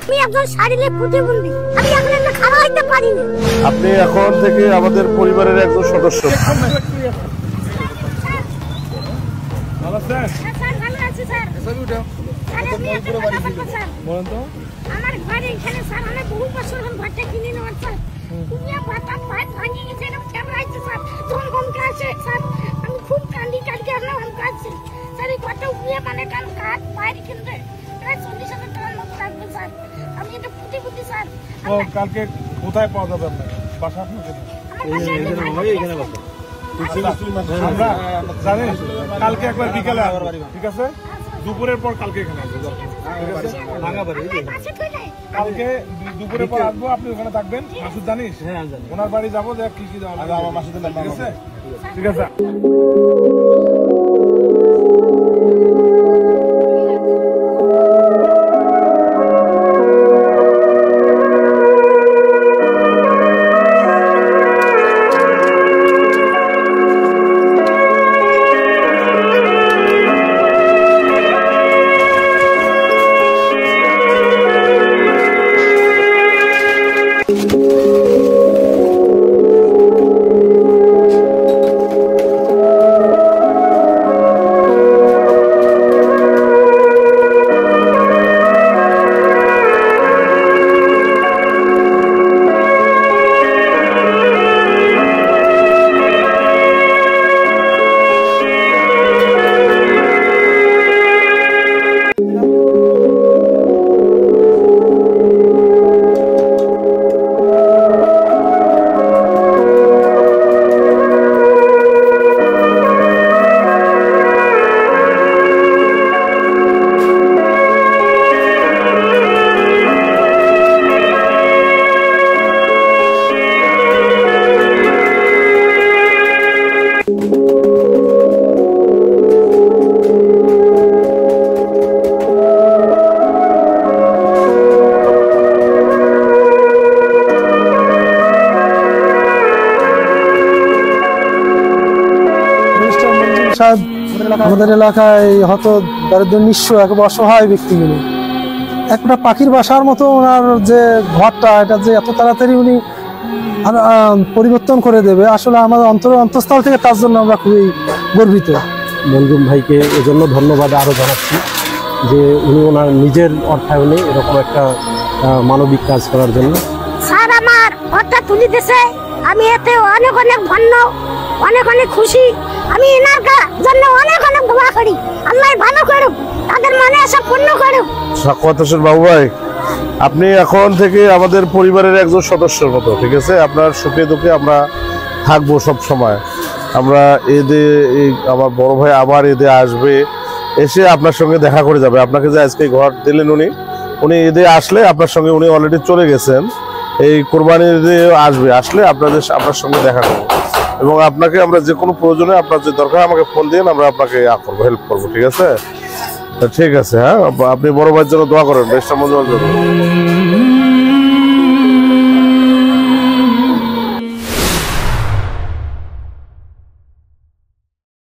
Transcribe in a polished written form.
আমি একজন শারীরিক প্রতিবন্ধী, আমি এখন একটা খাওয়া হইতে পারি না। আপনি এখন থেকে আমাদের পরিবারের একজন সদস্য। ভালো স্যার? স্যার ভালো আছি স্যার। আমার ঘরে এখানে স্যার আমি বহু বছর হল ঘরটা কিনে নেওয়ার স্যার, দুনিয়া পাতা পাত ভাঙিয়ে গেছে, এরকম ক্যামেরা আছে স্যার, তখন ঘুমকে আছে স্যার, আমি খুব কান্দি কালকে আপনার ঘুমকে আছে স্যার। এই ঘরটা উঠিয়ে মানে কাল কাঠ বাইরে কিনতে প্রায় 40,000 টাকার মতো লাগবে স্যার। আমি এটা প্রতিবন্ধী স্যার। কালকে কোথায় পাওয়া যাবে আপনার বাসা? আপনার আমরা জানেন কালকে একবার বিকেলে আসবো, ঠিক আছে? দুপুরের পর কালকে এখানে আসবো, কালকে দুপুরের পর আসবো, আপনি ওখানে থাকবেন। মাসুদ জানিস? ওনার বাড়ি যাবো, দেখ কি কি দেওয়া আমার মাসুদের, ঠিক আছে? ঠিক আছে। আমাদের এলাকায় হয়তো দারিদ্র নিঃস্ব একেবারে অসহায় ব্যক্তিগুলো একটা পাখির বাসার মতো ওনার যে ঘরটা, এটা যে এত তাড়াতাড়ি উনি পরিবর্তন করে দেবে, আসলে আমাদের অন্তঃস্থল থেকে তার জন্য আমরা খুবই গর্বিত। মঞ্জুম ভাইকে এজন্য ধন্যবাদ আরও জানাচ্ছি যে উনি ওনার নিজের অর্থায়নে এরকম একটা মানবিক কাজ করার জন্য। স্যার আমার ঘরটা তুলে দিয়েছে, আমি এতে অনেক অনেক ধন্য, অনেক অনেক খুশি। আমি এনার জন্য অনেক অনেক দোয়া করি, আল্লাহ ভালো করুক, তাদের মনে আশা পূর্ণ করুক। সাখাওয়াত হোসেন বাবু ভাই, আপনি এখন থেকে আমাদের পরিবারের একজন সদস্যের মতো, ঠিক আছে? আপনার সুখে দুঃখে আমরা থাকবো সব সময়। আমরা ঈদে আমার বড় ভাই আবার ঈদে আসবে, এসে আপনার সঙ্গে দেখা করে যাবে। আপনাকে যে আজকে ঘর দিলেন উনি ঈদে আসলে আপনার সঙ্গে, উনি অলরেডি চলে গেছেন, এই কোরবানির ঈদে আসবে, আসলে আপনার সঙ্গে দেখা করবো এবং আপনাকে আমরা যে কোনো প্রয়োজনে আপনার যে দরকার আমাকে ফোন দিন, আমরা আপনাকে হেল্প করবো, ঠিক আছে? ঠিক আছে, হ্যাঁ। আপনি বড় ভাইয়ের জন্য দোয়া করেন, বেশটা মজা।